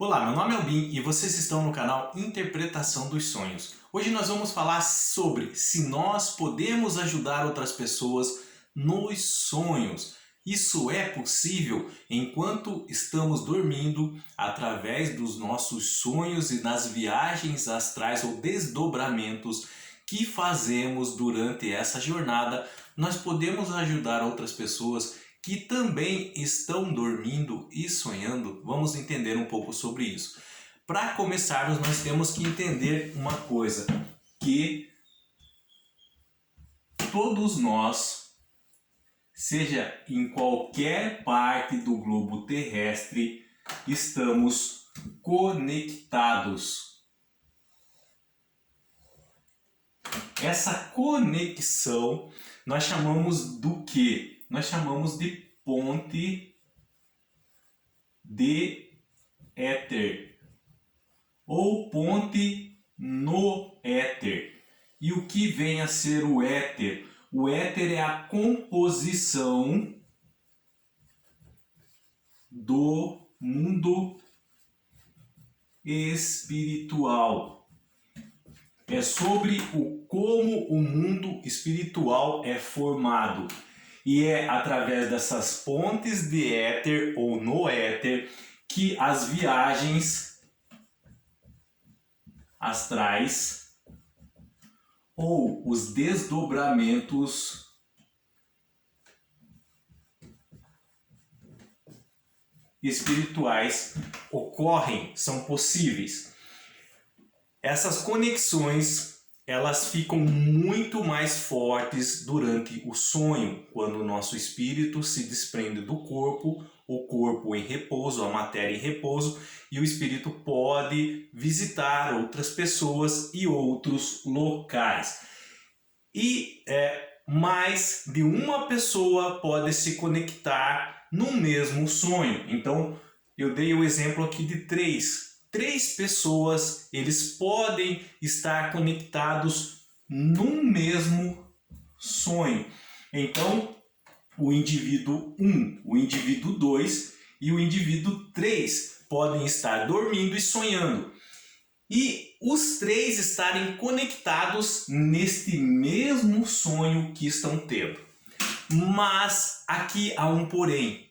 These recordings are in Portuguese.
Olá, meu nome é Albin e vocês estão no canal Interpretação dos Sonhos. Hoje nós vamos falar sobre se nós podemos ajudar outras pessoas nos sonhos. Isso é possível enquanto estamos dormindo através dos nossos sonhos e das viagens astrais ou desdobramentos que fazemos durante essa jornada. Nós podemos ajudar outras pessoas que também estão dormindo e sonhando. Vamos entender um pouco sobre isso. Para começarmos, nós temos que entender uma coisa, que todos nós, seja em qualquer parte do globo terrestre, estamos conectados. Essa conexão nós chamamos do quê? Nós chamamos de ponte de éter ou ponte no éter. E o que vem a ser o éter? O éter é a composição do mundo espiritual. É sobre como o mundo espiritual é formado. E é através dessas pontes de éter ou no éter que as viagens astrais ou os desdobramentos espirituais ocorrem, são possíveis. Essas conexões, elas ficam muito mais fortes durante o sonho, quando o nosso espírito se desprende do corpo, o corpo em repouso, a matéria em repouso, e o espírito pode visitar outras pessoas e outros locais. E mais de uma pessoa pode se conectar no mesmo sonho. Então, eu dei o exemplo aqui de três pessoas, eles podem estar conectados num mesmo sonho. Então, o indivíduo 1, o indivíduo 2 e o indivíduo 3 podem estar dormindo e sonhando. E os três estarem conectados neste mesmo sonho que estão tendo. Mas aqui há um porém.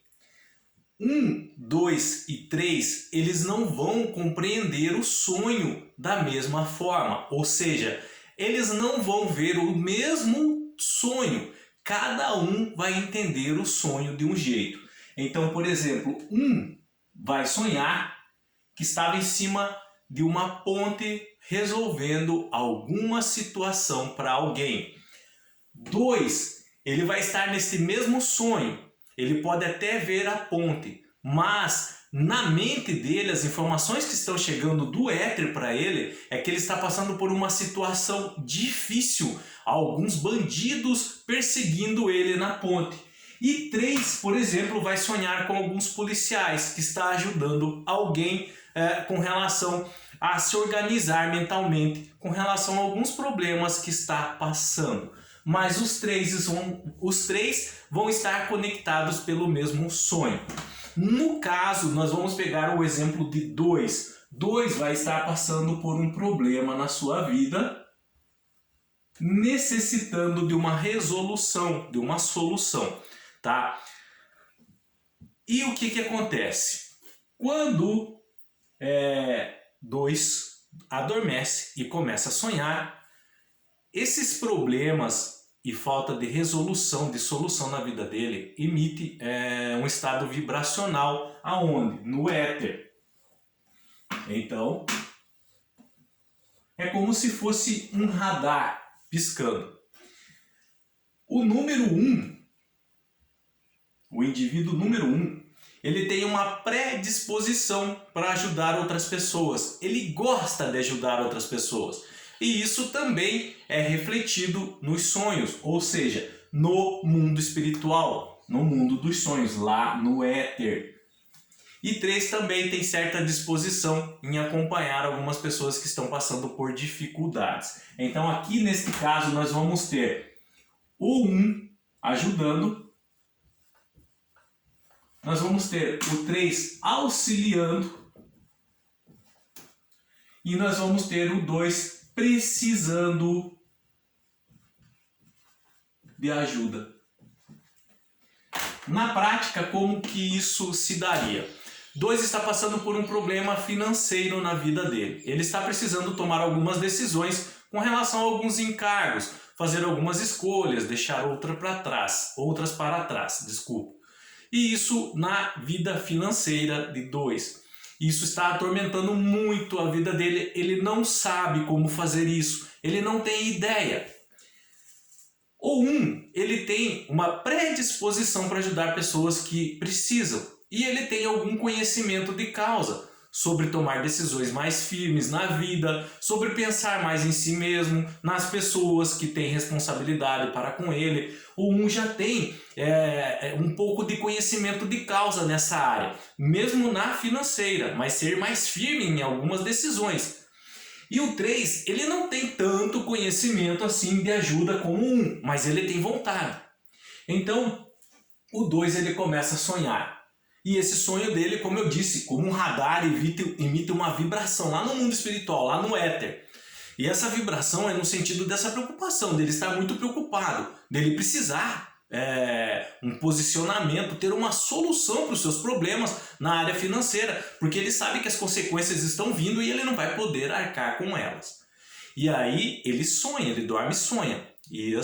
1, 2 e 3, eles não vão compreender o sonho da mesma forma. Ou seja, eles não vão ver o mesmo sonho. Cada um vai entender o sonho de um jeito. Então, por exemplo, 1 vai sonhar que estava em cima de uma ponte resolvendo alguma situação para alguém. 2, ele vai estar nesse mesmo sonho. Ele pode até ver a ponte, mas na mente dele, as informações que estão chegando do éter para ele é que ele está passando por uma situação difícil. Alguns bandidos perseguindo ele na ponte. E 3, por exemplo, vai sonhar com alguns policiais que está ajudando alguém com relação a se organizar mentalmente, com relação a alguns problemas que está passando. Mas os três vão estar conectados pelo mesmo sonho. No caso, nós vamos pegar o exemplo de 2. 2 vai estar passando por um problema na sua vida, necessitando de uma resolução, de uma solução, tá? E o que acontece? Quando 2 adormece e começa a sonhar, esses problemas e falta de resolução, de solução na vida dele, emite um estado vibracional. Aonde? No éter. Então, é como se fosse um radar piscando. O número 1, o indivíduo número 1, ele tem uma predisposição para ajudar outras pessoas. Ele gosta de ajudar outras pessoas. E isso também é refletido nos sonhos, ou seja, no mundo espiritual, no mundo dos sonhos, lá no éter. E 3 também tem certa disposição em acompanhar algumas pessoas que estão passando por dificuldades. Então aqui neste caso nós vamos ter o 1 ajudando, nós vamos ter o 3 auxiliando e nós vamos ter o 2 precisando de ajuda. Na prática, como que isso se daria? 2 está passando por um problema financeiro na vida dele. Ele está precisando tomar algumas decisões com relação a alguns encargos, fazer algumas escolhas, deixar outras para trás, desculpa. E isso na vida financeira de 2. Isso está atormentando muito a vida dele, ele não sabe como fazer isso, ele não tem ideia. O 1, ele tem uma predisposição para ajudar pessoas que precisam e ele tem algum conhecimento de causa sobre tomar decisões mais firmes na vida, sobre pensar mais em si mesmo, nas pessoas que têm responsabilidade para com ele. O 1 já tem um pouco de conhecimento de causa nessa área, mesmo na financeira, mas ser mais firme em algumas decisões. E o 3, ele não tem tanto conhecimento assim de ajuda como o 1, mas ele tem vontade. Então, o 2 ele começa a sonhar. E esse sonho dele, como eu disse, como um radar, emite uma vibração lá no mundo espiritual, lá no éter. E essa vibração é no sentido dessa preocupação, dele estar muito preocupado, dele precisar um posicionamento, ter uma solução para os seus problemas na área financeira, porque ele sabe que as consequências estão vindo e ele não vai poder arcar com elas. E aí ele sonha, ele dorme e sonha. E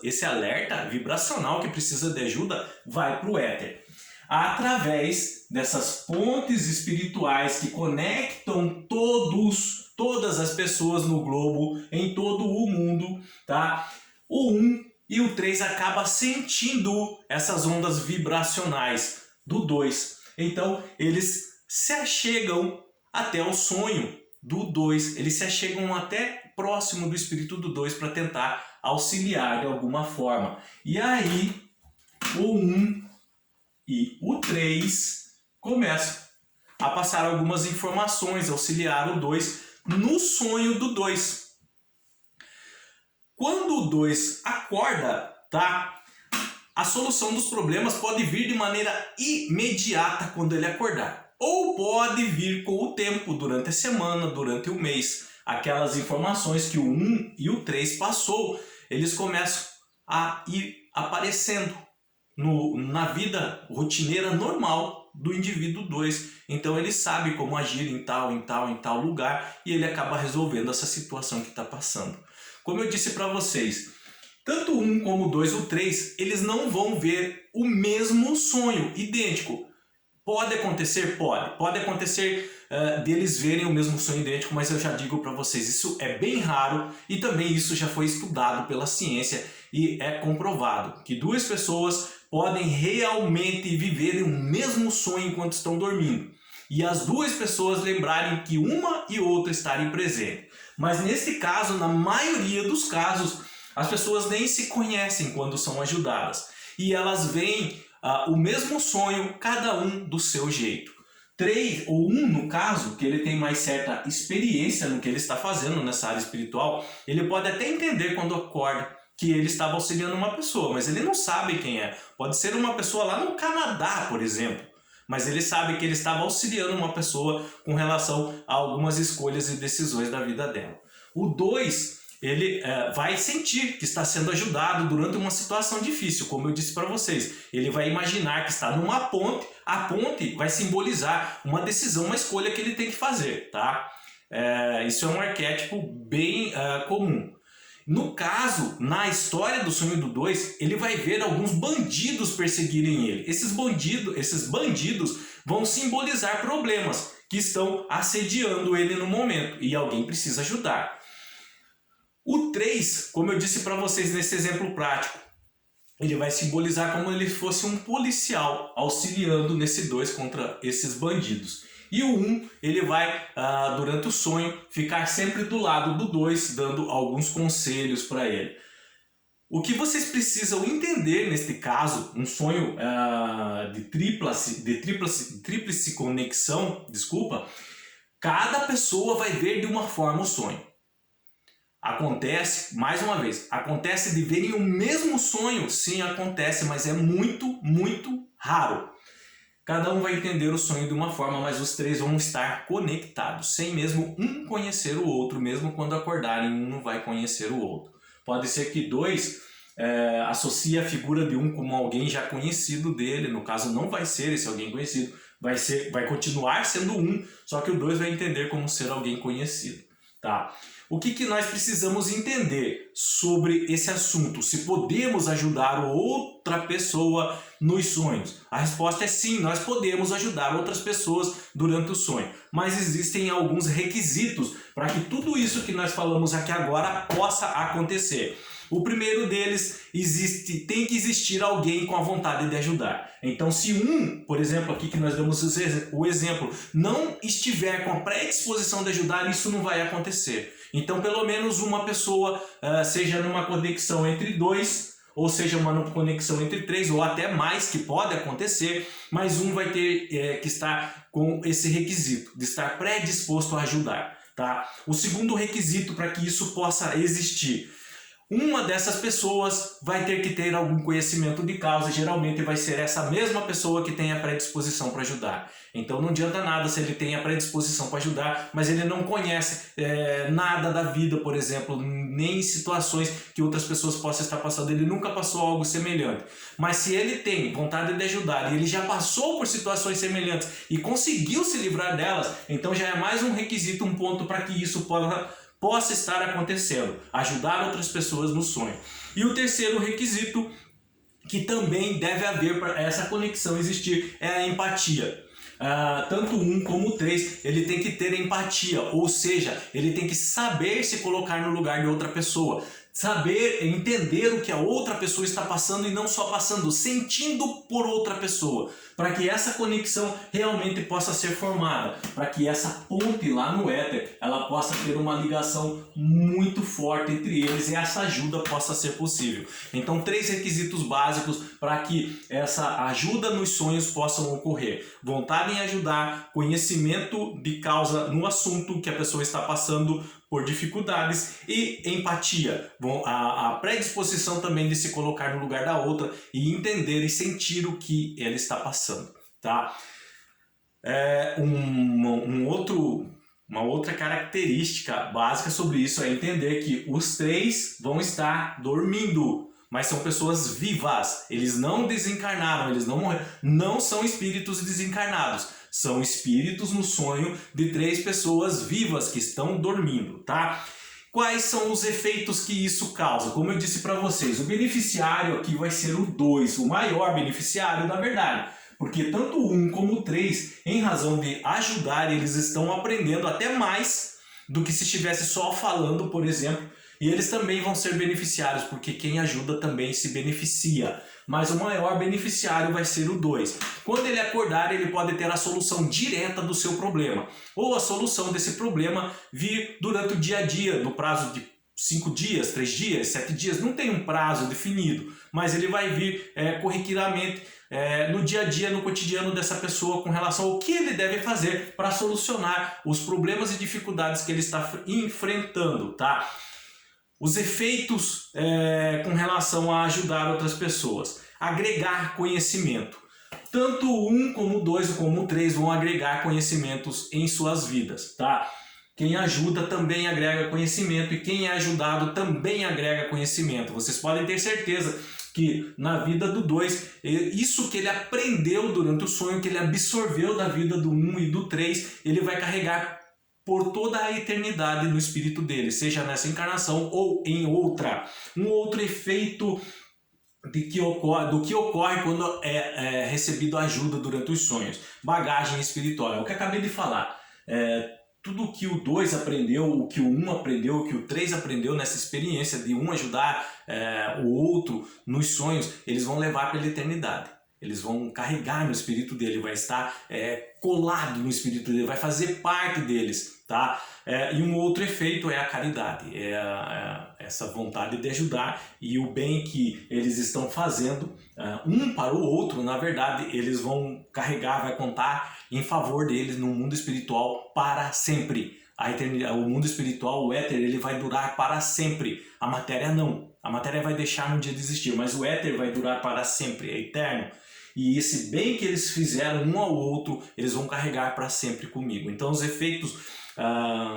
esse alerta vibracional que precisa de ajuda vai para o éter. Através dessas pontes espirituais que conectam todas as pessoas no globo, em todo o mundo, tá? O 1 e o 3 acabam sentindo essas ondas vibracionais do 2. Então, eles se achegam até o sonho do 2. Eles se achegam até próximo do espírito do 2 para tentar auxiliar de alguma forma. E aí, o 1 e o 3 começam a passar algumas informações, auxiliar o 2 no sonho do 2. Quando o 2 acorda, tá? A solução dos problemas pode vir de maneira imediata quando ele acordar. Ou pode vir com o tempo, durante a semana, durante o mês. Aquelas informações que o 1 e o 3 passou, eles começam a ir aparecendo na vida rotineira normal do indivíduo 2. Então ele sabe como agir em tal lugar e ele acaba resolvendo essa situação que está passando. Como eu disse para vocês, tanto o 1 como o 2 ou o 3, eles não vão ver o mesmo sonho, idêntico. Pode acontecer? Pode acontecer deles verem o mesmo sonho idêntico, mas eu já digo para vocês, isso é bem raro e também isso já foi estudado pela ciência e é comprovado que 2 pessoas podem realmente viverem o mesmo sonho enquanto estão dormindo. E as 2 pessoas lembrarem que uma e outra estarem presentes. Mas nesse caso, na maioria dos casos, as pessoas nem se conhecem quando são ajudadas. E elas veem o mesmo sonho, cada um do seu jeito. 3 ou 1 no caso, que ele tem mais certa experiência no que ele está fazendo nessa área espiritual, ele pode até entender quando acorda que ele estava auxiliando uma pessoa, mas ele não sabe quem é. Pode ser uma pessoa lá no Canadá, por exemplo, mas ele sabe que ele estava auxiliando uma pessoa com relação a algumas escolhas e decisões da vida dela. O 2, ele vai sentir que está sendo ajudado durante uma situação difícil, como eu disse para vocês. Ele vai imaginar que está numa ponte, a ponte vai simbolizar uma decisão, uma escolha que ele tem que fazer, tá? Isso é um arquétipo bem comum. No caso, na história do sonho do 2, ele vai ver alguns bandidos perseguirem ele. Esses bandidos vão simbolizar problemas que estão assediando ele no momento e alguém precisa ajudar. O 3, como eu disse para vocês nesse exemplo prático, ele vai simbolizar como ele fosse um policial auxiliando nesse 2 contra esses bandidos. E o 1, ele vai, durante o sonho, ficar sempre do lado do 2, dando alguns conselhos para ele. O que vocês precisam entender neste caso, um sonho de tríplice conexão, cada pessoa vai ver de uma forma o sonho. Acontece, mais uma vez, acontece de verem o mesmo sonho? Sim, acontece, mas é muito, muito raro. Cada um vai entender o sonho de uma forma, mas os três vão estar conectados, sem mesmo um conhecer o outro, mesmo quando acordarem, um não vai conhecer o outro. Pode ser que dois associe a figura de um como alguém já conhecido dele, no caso não vai ser esse alguém conhecido, vai continuar sendo um, só que o dois vai entender como ser alguém conhecido. Tá? O que nós precisamos entender sobre esse assunto? Se podemos ajudar outra pessoa nos sonhos? A resposta é sim, nós podemos ajudar outras pessoas durante o sonho. Mas existem alguns requisitos para que tudo isso que nós falamos aqui agora possa acontecer. O primeiro deles, tem que existir alguém com a vontade de ajudar. Então, se um, por exemplo, aqui que nós damos o exemplo, não estiver com a predisposição de ajudar, isso não vai acontecer. Então, pelo menos uma pessoa, seja numa conexão entre dois, ou seja, uma conexão entre três, ou até mais, que pode acontecer, mas um vai ter que estar com esse requisito, de estar predisposto a ajudar. Tá? O segundo requisito para que isso possa existir: uma dessas pessoas vai ter que ter algum conhecimento de causa, geralmente vai ser essa mesma pessoa que tem a predisposição para ajudar. Então não adianta nada se ele tem a predisposição para ajudar, mas ele não conhece nada da vida, por exemplo, nem situações que outras pessoas possam estar passando, ele nunca passou algo semelhante. Mas se ele tem vontade de ajudar e ele já passou por situações semelhantes e conseguiu se livrar delas, então já é mais um requisito, um ponto para que isso possa estar acontecendo, ajudar outras pessoas no sonho. E o terceiro requisito que também deve haver para essa conexão existir é a empatia. Tanto um como o três, ele tem que ter empatia, ou seja, ele tem que saber se colocar no lugar de outra pessoa, saber entender o que a outra pessoa está passando e não só passando, sentindo por outra pessoa, para que essa conexão realmente possa ser formada, para que essa ponte lá no éter, ela possa ter uma ligação muito forte entre eles e essa ajuda possa ser possível. Então, 3 requisitos básicos para que essa ajuda nos sonhos possam ocorrer: vontade em ajudar, conhecimento de causa no assunto que a pessoa está passando por dificuldades e empatia, a predisposição também de se colocar no lugar da outra e entender e sentir o que ela está passando, tá? Uma outra característica básica sobre isso é entender que os 3 vão estar dormindo, mas são pessoas vivas, eles não desencarnaram, eles não morreram, não são espíritos desencarnados. São espíritos no sonho de 3 pessoas vivas que estão dormindo, tá? Quais são os efeitos que isso causa? Como eu disse para vocês, o beneficiário aqui vai ser o 2, o maior beneficiário, na verdade. Porque tanto o 1 como o 3, em razão de ajudar, eles estão aprendendo até mais do que se estivesse só falando, por exemplo. E eles também vão ser beneficiários, porque quem ajuda também se beneficia. Mas o maior beneficiário vai ser o 2. Quando ele acordar, ele pode ter a solução direta do seu problema. Ou a solução desse problema vir durante o dia a dia, no prazo de 5 dias, 3 dias, 7 dias. Não tem um prazo definido, mas ele vai vir corriqueiramente no dia a dia, no cotidiano dessa pessoa, com relação ao que ele deve fazer para solucionar os problemas e dificuldades que ele está enfrentando, tá? Os efeitos com relação a ajudar outras pessoas: agregar conhecimento. Tanto o 1 como o 2 como o 3 vão agregar conhecimentos em suas vidas, tá? Quem ajuda também agrega conhecimento e quem é ajudado também agrega conhecimento. Vocês podem ter certeza que na vida do 2, isso que ele aprendeu durante o sonho, que ele absorveu da vida do 1 e do 3, ele vai carregar por toda a eternidade no espírito dele, seja nessa encarnação ou em outra. Um outro efeito do que ocorre quando é recebido ajuda durante os sonhos: bagagem espiritual. É o que acabei de falar. Tudo o que o 2 aprendeu, o que o 1 aprendeu, o que o 3 aprendeu nessa experiência de um ajudar o outro nos sonhos, eles vão levar pela eternidade. Eles vão carregar no espírito dele, vai estar colado no espírito dele, vai fazer parte deles, tá? E um outro efeito é a caridade, essa vontade de ajudar e o bem que eles estão fazendo um para o outro. Na verdade, eles vão carregar, vai contar em favor deles no mundo espiritual para sempre. A eternidade, o mundo espiritual, o éter, ele vai durar para sempre. A matéria não. A matéria vai deixar um dia de existir, mas o éter vai durar para sempre, é eterno. e esse bem que eles fizeram um ao outro, eles vão carregar para sempre comigo. Então os efeitos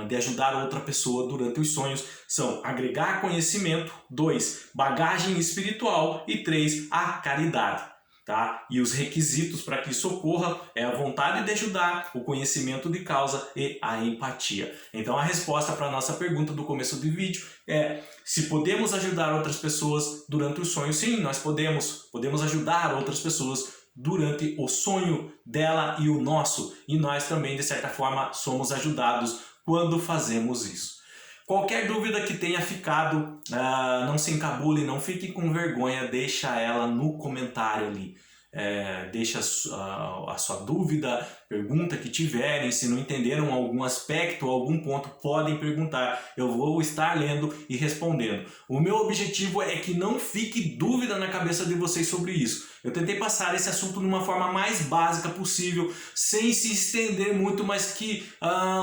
de ajudar outra pessoa durante os sonhos são agregar conhecimento, 2, bagagem espiritual e 3, a caridade. Tá? E os requisitos para que isso ocorra é a vontade de ajudar, o conhecimento de causa e a empatia. Então a resposta para a nossa pergunta do começo do vídeo é: se podemos ajudar outras pessoas durante o sonho? Sim, nós podemos ajudar outras pessoas durante o sonho dela e o nosso. E nós também, de certa forma, somos ajudados quando fazemos isso. Qualquer dúvida que tenha ficado, não se encabule, não fique com vergonha, deixa ela no comentário ali. Deixa a sua dúvida, pergunta que tiverem, se não entenderam algum aspecto ou algum ponto, podem perguntar, eu vou estar lendo e respondendo. O meu objetivo é que não fique dúvida na cabeça de vocês sobre isso. Eu tentei passar esse assunto de uma forma mais básica possível, sem se estender muito, mas que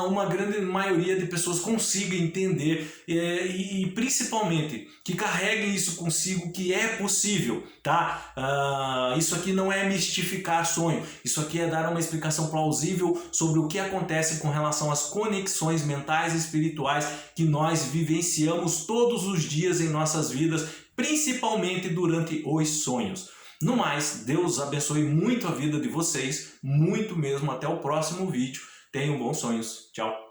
uma grande maioria de pessoas consiga entender e principalmente que carreguem isso consigo, que é possível, tá? Isso aqui não é mistificar sonho, isso aqui é dar uma explicação plausível sobre o que acontece com relação às conexões mentais e espirituais que nós vivenciamos todos os dias em nossas vidas, principalmente durante os sonhos. No mais, Deus abençoe muito a vida de vocês, muito mesmo. Até o próximo vídeo. Tenham bons sonhos. Tchau.